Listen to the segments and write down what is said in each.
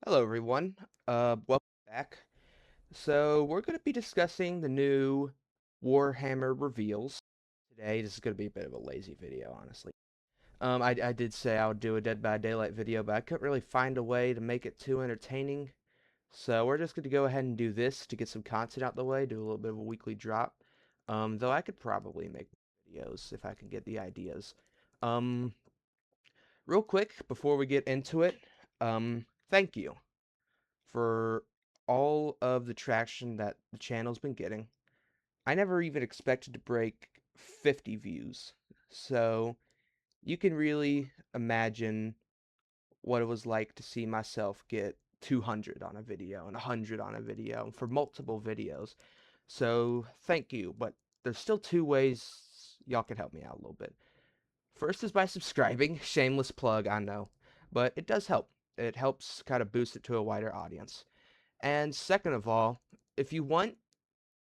Hello, everyone. Welcome back. So we're going to be discussing the new Warhammer reveals today. This is going to be a bit of a lazy video, honestly. I did say I would do a Dead by Daylight video, but I couldn't really find a way to make it too entertaining. So we're just going to go ahead and do this to get some content out the way, do a little bit of a weekly drop. Though I could probably make videos if I could get the ideas. Um, Real quick, before we get into it, thank you for all of the traction that the channel's been getting. I never even expected to break 50 views. So you can really imagine what it was like to see myself get 200 on a video and 100 on a video for multiple videos. So thank you, but there's still two ways y'all can help me out a little bit. First is by subscribing. Shameless plug, I know. But it does help. It helps kind of boost it to a wider audience. And second of all, if you want,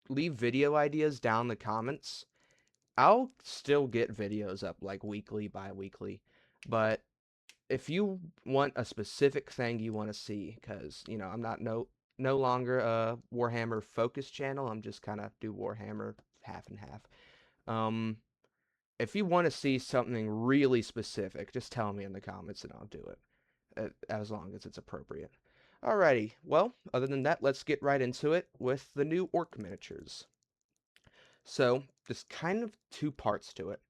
leave video ideas down in the comments. I'll still get videos up like weekly, bi-weekly. But if you want a specific thing you want to see, because, I'm not no longer a Warhammer focused channel. I'm just kind of do Warhammer half and half. Um, if you want to see something really specific, just tell me in the comments and I'll do it as long as it's appropriate. Alrighty, well, other than that, let's get right into it with the new orc miniatures. So, there's kind of two parts to it.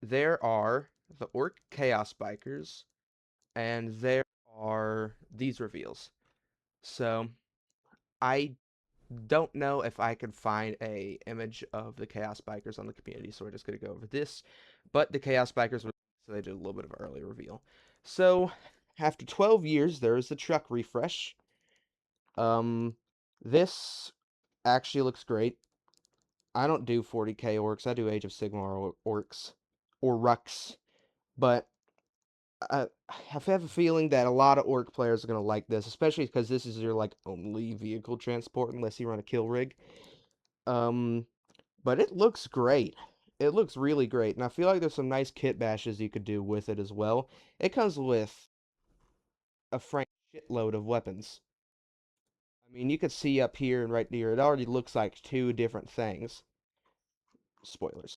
There are the orc chaos bikers, and there are these reveals. So, I don't know if I can find a image of the chaos bikers on the community, so we're just going to go over this. But the chaos bikers, so they did a little bit of an early reveal. So, after 12 years, there is the truck refresh. Um, this actually looks great. I don't do 40k orcs. I do Age of Sigmar orcs or rucks, but I have a feeling that a lot of orc players are gonna like this, especially because this is your like only vehicle transport unless you run a kill rig. Um, but it looks great. It looks really great, and I feel like there's some nice kit bashes you could do with it as well. It comes with a frank shitload of weapons. I mean, you could see up here and right here, it already looks like two different things. Spoilers.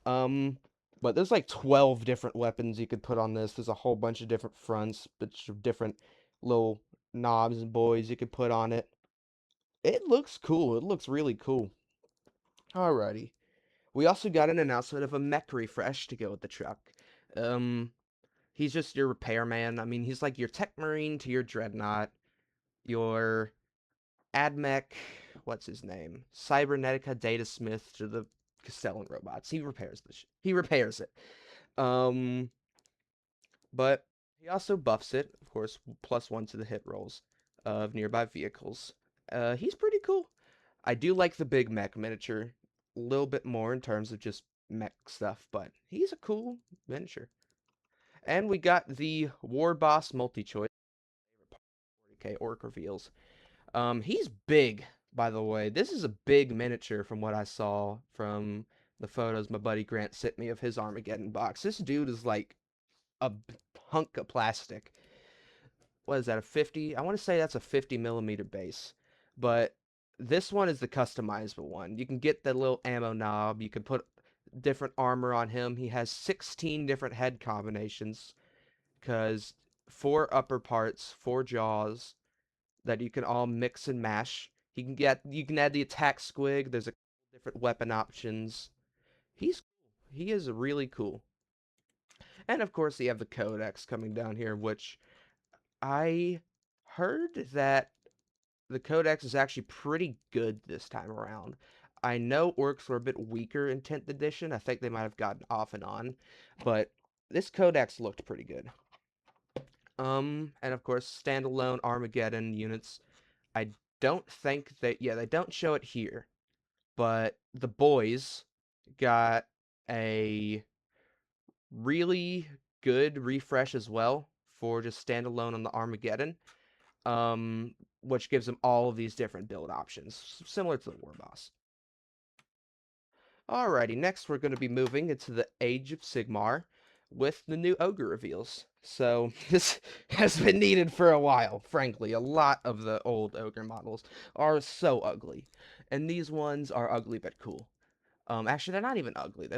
Um, but there's like 12 different weapons you could put on this. There's a whole bunch of different fronts, bunch of different little knobs and boys you could put on it. It looks cool. It looks really cool. Alrighty. We also got an announcement of a mech refresh to go with the truck. Um, he's just your repairman. I mean, he's like your tech marine to your dreadnought, your AdMech, what's his name? Cybernetica Data Smith to the Castellan robots. He repairs this. He repairs it. Um, but he also buffs it, of course, +1 to the hit rolls of nearby vehicles. He's pretty cool. I do like the big mech miniature a little bit more in terms of just mech stuff, but he's a cool miniature. And we got the War Boss multi-choice 40k orc reveals. He's big, by the way. This is a big miniature from what I saw from the photos my buddy Grant sent me of his Armageddon box. This dude is like a hunk of plastic. What is that, a 50? I want to say that's a 50 millimeter base. But this one is the customizable one. You can get the little ammo knob. You can put different armor on him. He has 16 different head combinations because 4 upper parts, 4 jaws that you can all mix and mash. You can add the attack squig. There's a different weapon options. He's cool. He is really cool. And of course, you have the codex coming down here, which I heard that the codex is actually pretty good this time around. I know orcs were a bit weaker in 10th edition. I think they might have gotten off and on, but this codex looked pretty good. And of course, standalone Armageddon units. I don't think they don't show it here, but the boys got a really good refresh as well for just standalone on the Armageddon, which gives them all of these different build options, similar to the War Boss. Alrighty, next we're going to be moving into the Age of Sigmar, with the new ogre reveals. So this has been needed for a while, frankly. A lot of the old ogre models are so ugly. And these ones are ugly but cool. Actually, they're not even ugly.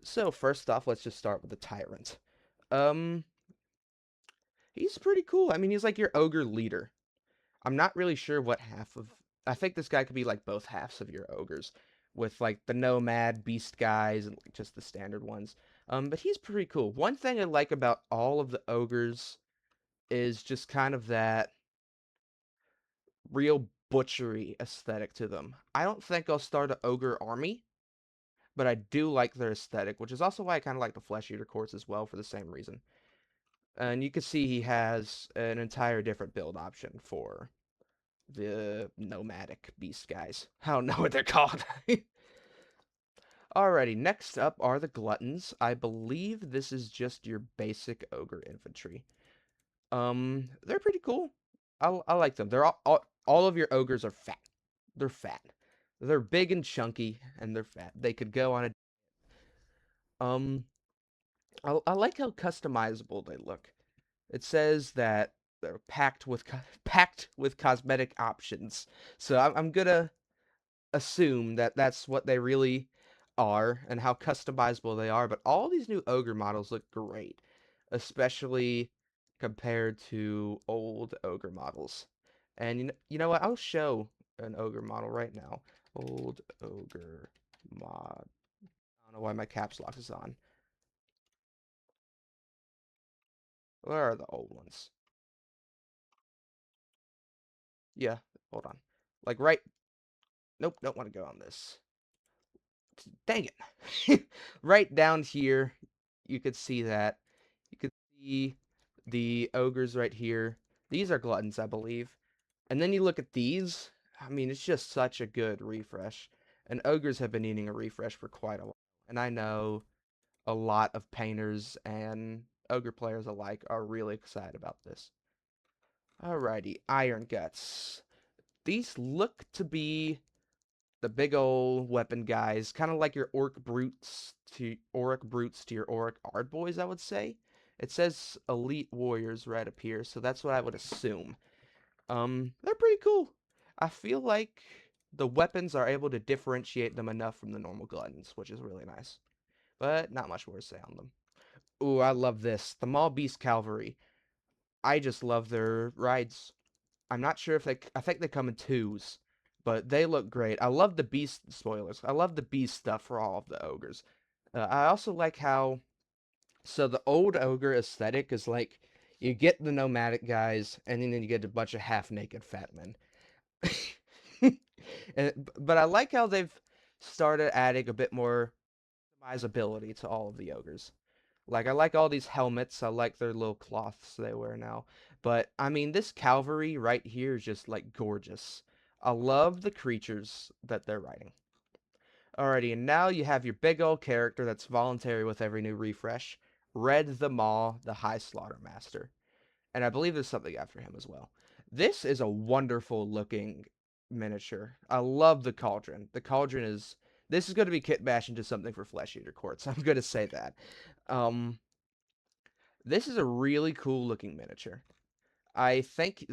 So first off, let's just start with the Tyrant. Um, he's pretty cool. I mean, he's like your ogre leader. I'm not really sure what half of. I think this guy could be like both halves of your ogres, with like the nomad beast guys and like just the standard ones. But he's pretty cool. One thing I like about all of the ogres is just kind of that real butchery aesthetic to them. I don't think I'll start an ogre army, but I do like their aesthetic, which is also why I kind of like the flesh eater courts as well for the same reason. And you can see he has an entire different build option for the nomadic beast guys. I don't know what they're called. Alrighty, next up are the gluttons. I believe this is just your basic ogre infantry. They're pretty cool. I like them. They're all of your ogres are fat. They're fat. They're big and chunky, and they're fat. They could go on a I like how customizable they look. It says that they're packed with cosmetic options. So I'm gonna assume that that's what they really are and how customizable they are. But all these new ogre models look great, especially compared to old ogre models. And you know what? I'll show an ogre model right now. Old ogre mod. I don't know why my caps lock is on. Where are the old ones? Yeah, hold on. Like right. Nope, don't want to go on this. Dang it. Right down here, you could see that. You could see the ogres right here. These are gluttons, I believe. And then you look at these. I mean, it's just such a good refresh. And ogres have been needing a refresh for quite a while. And I know a lot of painters and ogre players alike are really excited about this. Alrighty, Iron Guts. These look to be the big old weapon guys, kind of like your Orc brutes to your Orc Ardboys, I would say. It says Elite Warriors right up here, so that's what I would assume. They're pretty cool. I feel like the weapons are able to differentiate them enough from the normal gluttons, which is really nice. But not much more to say on them. Ooh, I love this. The Maul Beast Cavalry. I just love their rides. I'm not sure if I think they come in twos, but they look great. I love the beast spoilers. I love the beast stuff for all of the ogres. I also like how, so the old ogre aesthetic is like, you get the nomadic guys, and then you get a bunch of half-naked fat men. But I like how they've started adding a bit more customizability to all of the ogres. Like, I like all these helmets. I like their little cloths they wear now. But, I mean, this cavalry right here is just, like, gorgeous. I love the creatures that they're riding. Alrighty, and now you have your big old character that's voluntary with every new refresh. Red the Maw, the High Slaughter Master. And I believe there's something after him as well. This is a wonderful looking miniature. I love the cauldron. The cauldron is... This is going to be kit bash into something for Flesh Eater Courts. I'm going to say that. Um, this is a really cool looking miniature. I think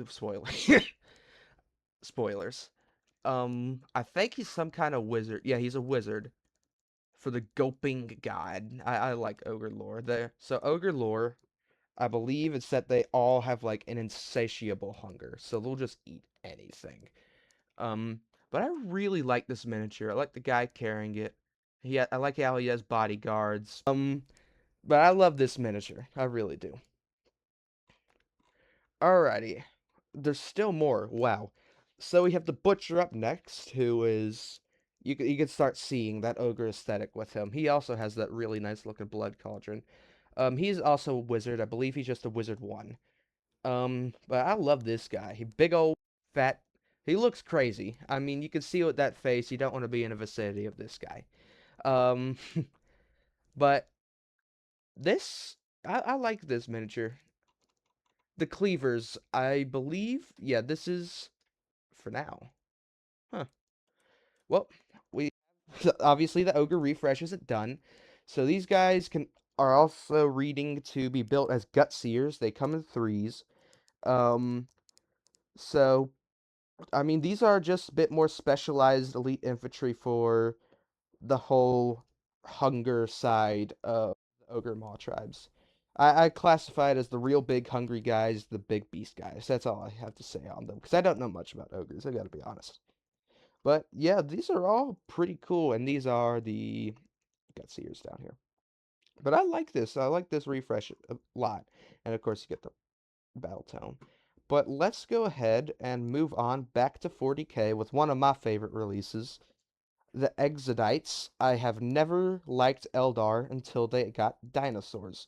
spoilers. I think he's some kind of wizard. Yeah, he's a wizard for the gulping god. I like ogre lore there. So ogre lore, I believe it's that they all have like an insatiable hunger, so they'll just eat anything. Um, but I really like this miniature. I like the guy carrying it. I like how he has bodyguards. But I love this miniature. I really do. Alrighty. There's still more. Wow. So we have the butcher up next, who is you can start seeing that ogre aesthetic with him. He also has that really nice looking blood cauldron. He's also a wizard. I believe he's just a wizard one. But I love this guy. He big old fat. He looks crazy. I mean, you can see with that face, you don't want to be in the vicinity of this guy. Um, but this I like this miniature. The cleavers, I believe, yeah, this is for now. Huh. Well, we obviously the ogre refresh isn't done, so these guys can. are also reading to be built as Gutseers. They come in threes. Um, so I mean, these are just a bit more specialized elite infantry for the whole hunger side of the Ogre Maw tribes. I classify it as the real big hungry guys, the big beast guys. That's all I have to say on them, because I don't know much about ogres, I gotta be honest. But yeah, these are all pretty cool, and these are the Gutseers down here. But I like this. I like this refresh a lot. And of course, you get the battle tone. But let's go ahead and move on back to 40k with one of my favorite releases, the Exodites. I have never liked Eldar until they got dinosaurs.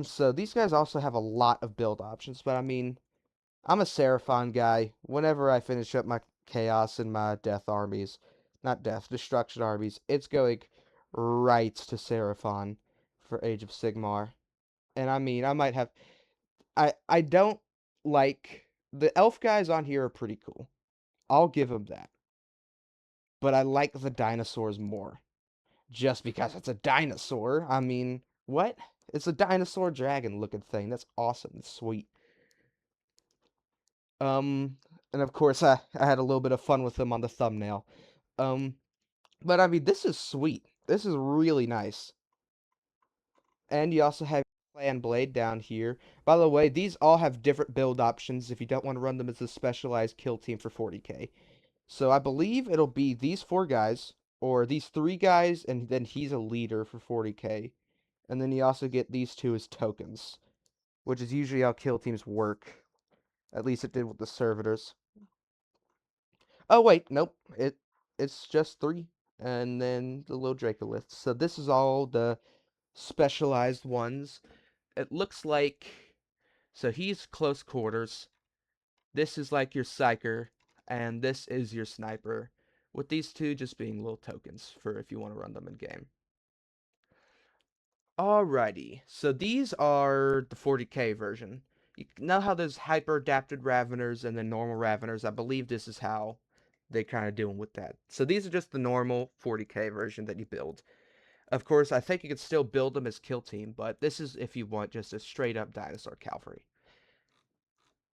So these guys also have a lot of build options, but I mean, I'm a Seraphon guy. Whenever I finish up my Chaos and my Death armies, not Death, Destruction armies, it's going right to Seraphon for Age of Sigmar. And I mean, I might have, I don't like, the elf guys on here are pretty cool. I'll give them that. But I like the dinosaurs more. Just because it's a dinosaur. I mean, what? It's a dinosaur dragon looking thing. That's awesome. It's sweet. Um, and of course, I had a little bit of fun with them on the thumbnail. Um, but I mean, this is sweet. This is really nice. And you also have Clan Blade down here. By the way, these all have different build options if you don't want to run them as a specialized kill team for 40k. So I believe it'll be these four guys, or these three guys, and then he's a leader for 40k. And then you also get these two as tokens, which is usually how kill teams work. At least it did with the servitors. Oh wait, nope. It's just three, and then the little Dracoliths. So this is all the specialized ones. It looks like, so he's close quarters. This is like your psyker, and this is your sniper. With these two just being little tokens for if you want to run them in game. Alrighty, so these are the 40k version. You know how there's hyper adapted Raveners and then normal Raveners? I believe this is how they kind of doing with that. So these are just the normal 40k version that you build. Of course, I think you could still build them as kill team, but this is if you want just a straight up dinosaur cavalry.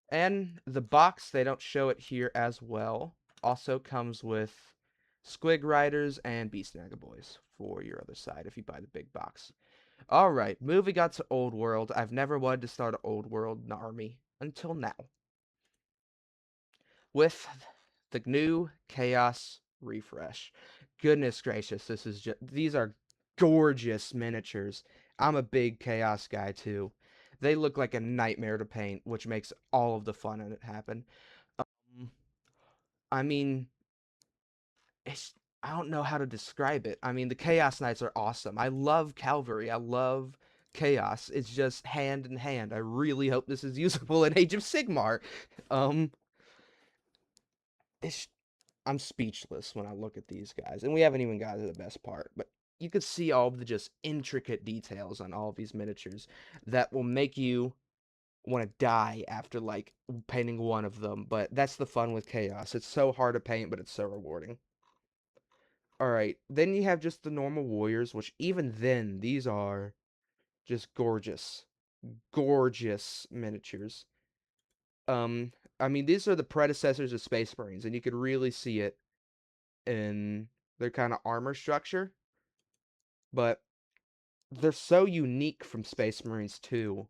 And the box, they don't show it here as well, also comes with Squig Riders and Beast Boys for your other side if you buy the big box. Alright, moving on to Old World. I've never wanted to start an Old World army until now. With the new Chaos Refresh. Goodness gracious, this is just, these are gorgeous miniatures. I'm a big Chaos guy too. They look like a nightmare to paint, which makes all of the fun in it happen. Um, I mean, it's, I don't know how to describe it. I mean, the Chaos Knights are awesome. I love Cavalry. I love Chaos. It's just hand in hand. I really hope this is usable in Age of Sigmar. Um, it's I'm speechless when I look at these guys, and we haven't even got to the best part. But you could see all of the just intricate details on all of these miniatures that will make you want to die after like painting one of them. But that's the fun with Chaos. It's so hard to paint, but it's so rewarding. Alright, then you have just the normal warriors, which even then, these are just gorgeous. Gorgeous miniatures. Um, I mean, these are the predecessors of Space Marines, and you could really see it in their kind of armor structure, but they're so unique from Space Marines too,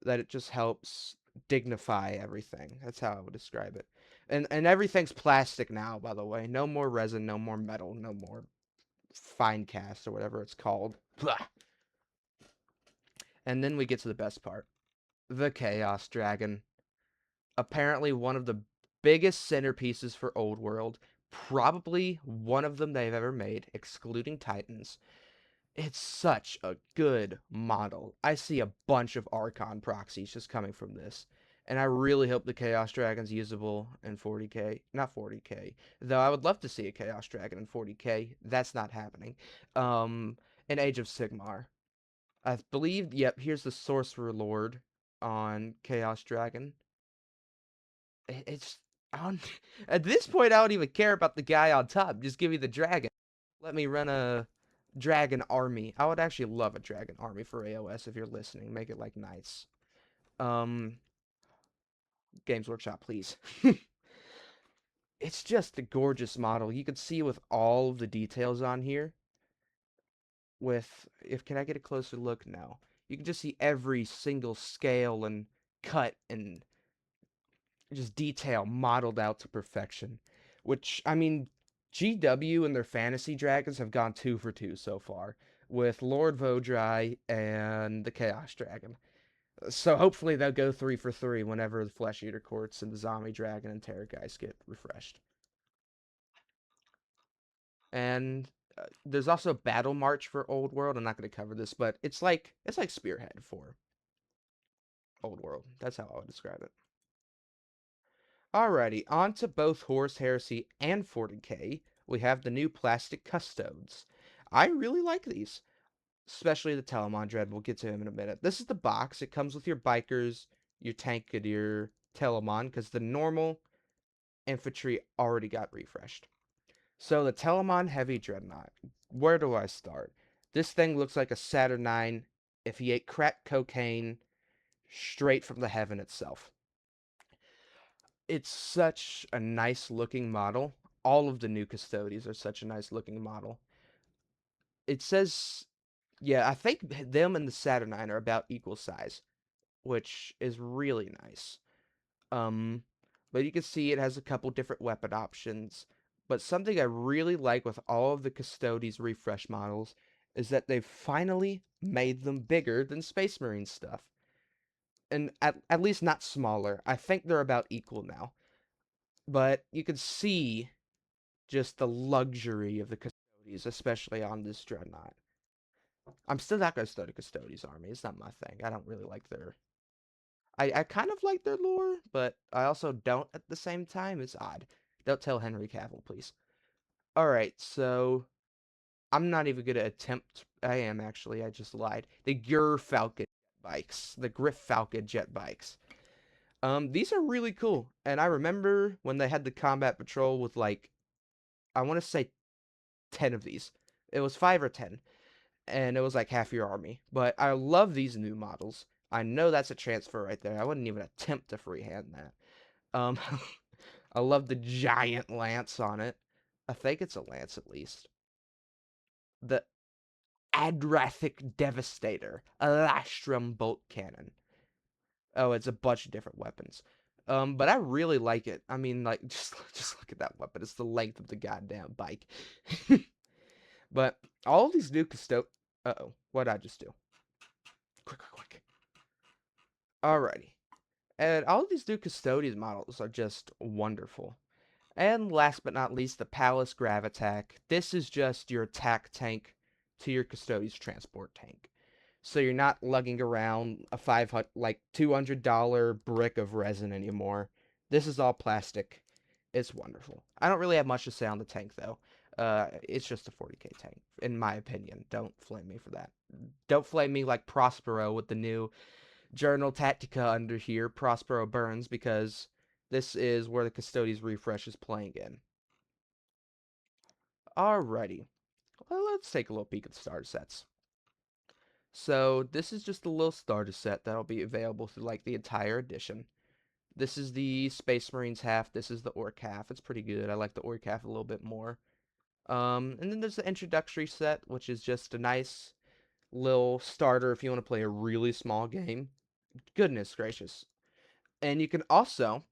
that it just helps dignify everything. That's how I would describe it. And everything's plastic now, by the way. No more resin, no more metal, no more fine cast or whatever it's called. Blah. And then we get to the best part. The Chaos Dragon. Apparently one of the biggest centerpieces for Old World. Probably one of them they've ever made, excluding Titans. It's such a good model. I see a bunch of Archon proxies just coming from this. And I really hope the Chaos Dragon's usable in 40k. Not 40k. Though I would love to see a Chaos Dragon in 40k. That's not happening. In Age of Sigmar. I believe, yep, here's the Sorcerer Lord on Chaos Dragon. It's, I don't, at this point, I don't even care about the guy on top. Just give me the dragon. Let me run a Dragon Army. I would actually love a Dragon Army for AOS if you're listening. Make it like nice. Um, Games Workshop, please. It's just a gorgeous model. You can see with all the details on here. With if can I get a closer look? No. You can just see every single scale and cut and just detail modeled out to perfection. Which I mean, GW and their fantasy dragons have gone 2 for 2 so far with Lord Vodrai and the Chaos Dragon. So hopefully they'll go 3 for 3 whenever the Flesh Eater Courts and the Zombie Dragon and Terror Guys get refreshed. And there's also Battle March for Old World. I'm not going to cover this, but it's like Spearhead for Old World. That's how I would describe it. Alrighty, on to both Horus Heresy and 40k. We have the new plastic custodes. I really like these, especially the Telemon Dread. We'll get to him in a minute. This is the box. It comes with your bikers, your tank, and your Telemon, because the normal infantry already got refreshed. So the Telemon Heavy Dreadnought. Where do I start? This thing looks like a Saturnine if he ate crack cocaine straight from the heaven itself. It's such a nice looking model. All of the new Custodies are such a nice looking model. It says, yeah, I think them and the Saturnine are about equal size, which is really nice. Um, but you can see it has a couple different weapon options. But something I really like with all of the Custodes refresh models is that they've finally made them bigger than Space Marine stuff. And at least not smaller. I think they're about equal now. But you can see just the luxury of the Custodes, especially on this Dreadnought. I'm still not going to start a Custodes army. It's not my thing. I don't really like their I kind of like their lore, but I also don't at the same time. It's odd. Don't tell Henry Cavill, please. Alright, so I'm not even gonna attempt. I am actually. I just lied. The Gur Falcon bikes, the Griff Falcon jet bikes. These are really cool, and I remember when they had the combat patrol with like, I want to say 10 of these. It was 5 or 10, and it was like half your army. But I love these new models. I know that's a transfer right there. I wouldn't even attempt to freehand that. Um, I love the giant lance on it. I think it's a lance at least. The Adrathic Devastator, a Lastrum bolt cannon. Oh, it's a bunch of different weapons. But I really like it. I mean, like, just look at that weapon. It's the length of the goddamn bike. But all of these new custo. Uh-oh, what did I just do? Quick, quick, quick. Alrighty. And all of these new Custodian models are just wonderful. And last but not least, the Palace Gravitack. This is just your attack tank to your Custodes transport tank. So you're not lugging around a $200 brick of resin anymore. This is all plastic. It's wonderful. I don't really have much to say on the tank though. It's just a 40k tank, in my opinion. Don't flame me for that. Don't flame me like Prospero with the new Journal Tactica under here, Prospero Burns, because this is where the Custodes refresh is playing in. Alrighty. Well, let's take a little peek at the starter sets. So this is just a little starter set that'll be available through like the entire edition. This is the Space Marines half. This is the Orc half. It's pretty good. I like the Orc half a little bit more. And then there's the introductory set, which is just a nice little starter if you want to play a really small game. Goodness gracious. And you can also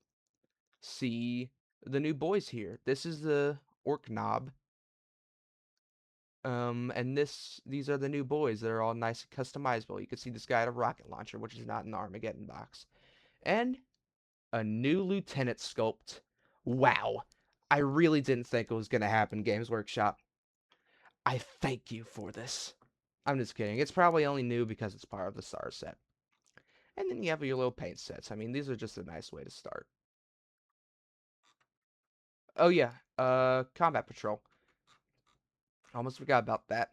see the new boys here. This is the Orc Knob. And these are the new boys. They're all nice and customizable. You can see this guy had a rocket launcher, which is not an Armageddon box. And a new Lieutenant sculpt. Wow. I really didn't think it was going to happen, Games Workshop. I thank you for this. I'm just kidding. It's probably only new because it's part of the SAR set. And then you have your little paint sets. I mean, these are just a nice way to start. Oh yeah, Combat Patrol. Almost forgot about that.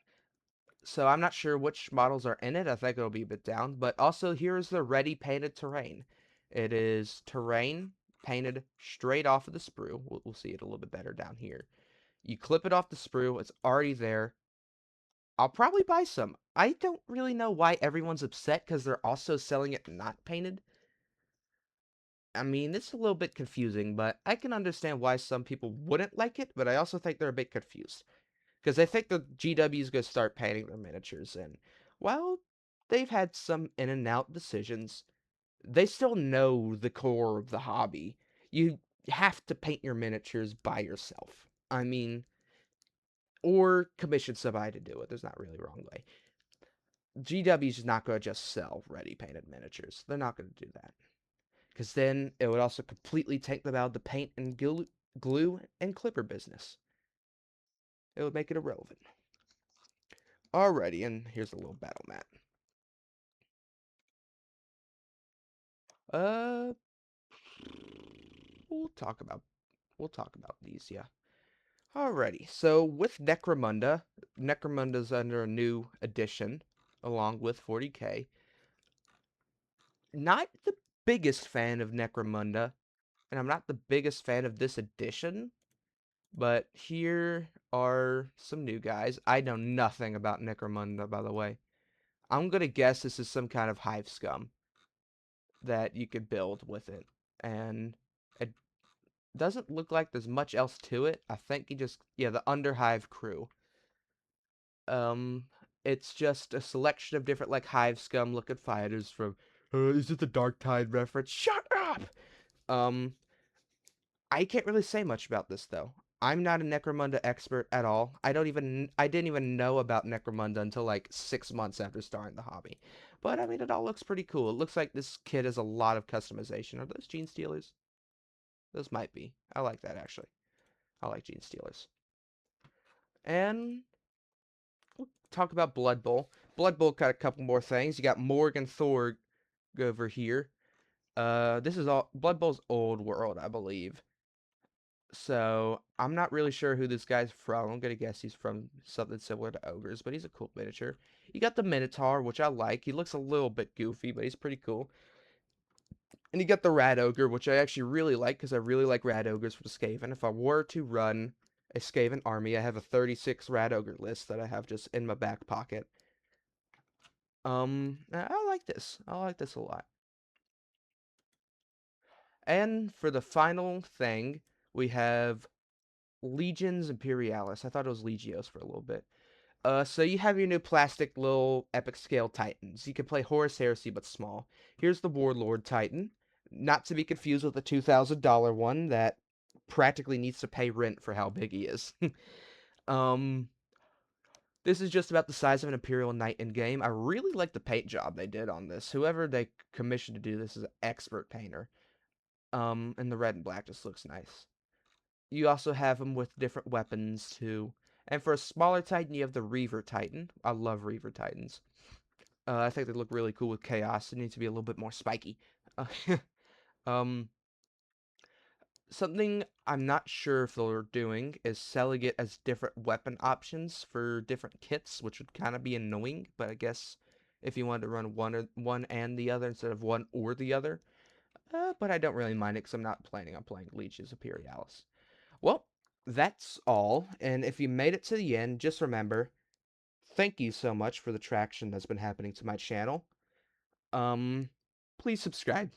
So I'm not sure which models are in it. I think it'll be a bit down. But also here's the ready painted terrain. It is terrain painted straight off of the sprue. We'll see it a little bit better down here. You clip it off the sprue. It's already there. I'll probably buy some. I don't really know why everyone's upset because they're also selling it not painted. I mean, it's a little bit confusing, but I can understand why some people wouldn't like it, but I also think they're a bit confused. Because they think the GW is going to start painting their miniatures, and while they've had some in and out decisions, they still know the core of the hobby. You have to paint your miniatures by yourself. I mean, or commission somebody to do it. There's not really a wrong way. GW's not going to just sell ready painted miniatures. They're not going to do that. Because then it would also completely take them out of the paint and glue and clipper business. It would make it irrelevant. Alrighty, and here's a little battle mat. Uh, we'll talk about these, yeah. Alrighty, so with Necromunda's under a new edition, along with 40k. Not the biggest fan of Necromunda, and I'm not the biggest fan of this edition, but here are some new guys. I know nothing about Necromunda, by the way. I'm gonna guess this is some kind of hive scum that you could build with it, and it doesn't look like there's much else to it. I think you just, yeah, the Underhive crew. Um, it's just a selection of different, like, hive scum looking fighters from, is it the Dark Tide reference? Shut up! Um, I can't really say much about this, though. I'm not a Necromunda expert at all. I didn't even know about Necromunda until like 6 months after starting the hobby. But I mean, it all looks pretty cool. It looks like this kit has a lot of customization. Are those Gene Stealers? Those might be. I like that, actually. I like Gene Stealers. And we'll talk about Blood Bowl. Blood Bowl got a couple more things. You got Morgan Thorg over here. This is all Blood Bowl's old world, I believe. So I'm not really sure who this guy's from. I'm gonna guess he's from something similar to Ogres, but he's a cool miniature. You got the Minotaur, which I like. He looks a little bit goofy, but he's pretty cool. And you got the Rat Ogre, which I actually really like because I really like Rat Ogres for the Skaven. If I were to run a Skaven army, I have a 36 Rat Ogre list that I have just in my back pocket. I like this. I like this a lot. And for the final thing, we have Legions Imperialis. I thought it was Legios for a little bit. So you have your new plastic little epic scale titans. You can play Horus Heresy, but small. Here's the Warlord Titan, not to be confused with the $2,000 one that practically needs to pay rent for how big he is. um, this is just about the size of an Imperial Knight in game. I really like the paint job they did on this. Whoever they commissioned to do this is an expert painter. And the red and black just looks nice. You also have them with different weapons too. And for a smaller Titan, you have the Reaver Titan. I love Reaver Titans. I think they look really cool with Chaos. They need to be a little bit more spiky. Uh, um, something I'm not sure if they're doing is selling it as different weapon options for different kits, which would kind of be annoying. But I guess if you wanted to run one and the other instead of one or the other. But I don't really mind it because I'm not planning on playing Legions Imperialis. Well, that's all. And if you made it to the end, just remember, thank you so much for the traction that's been happening to my channel. Um, please subscribe.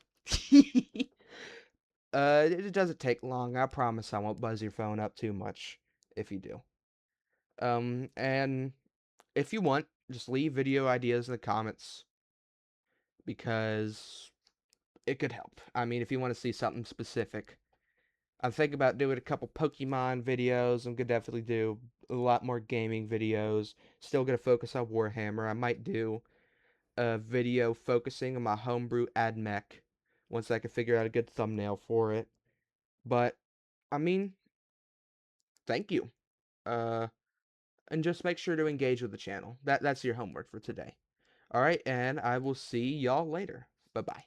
It doesn't take long. I promise I won't buzz your phone up too much if you do. And if you want, just leave video ideas in the comments because it could help. I mean, if you want to see something specific, I'm thinking about doing a couple Pokemon videos. I'm gonna definitely do a lot more gaming videos. Still gonna focus on Warhammer. I might do a video focusing on my homebrew AdMech once I can figure out a good thumbnail for it. But I mean, thank you. Uh, and just make sure to engage with the channel. That's your homework for today. All right, and I will see y'all later. Bye bye.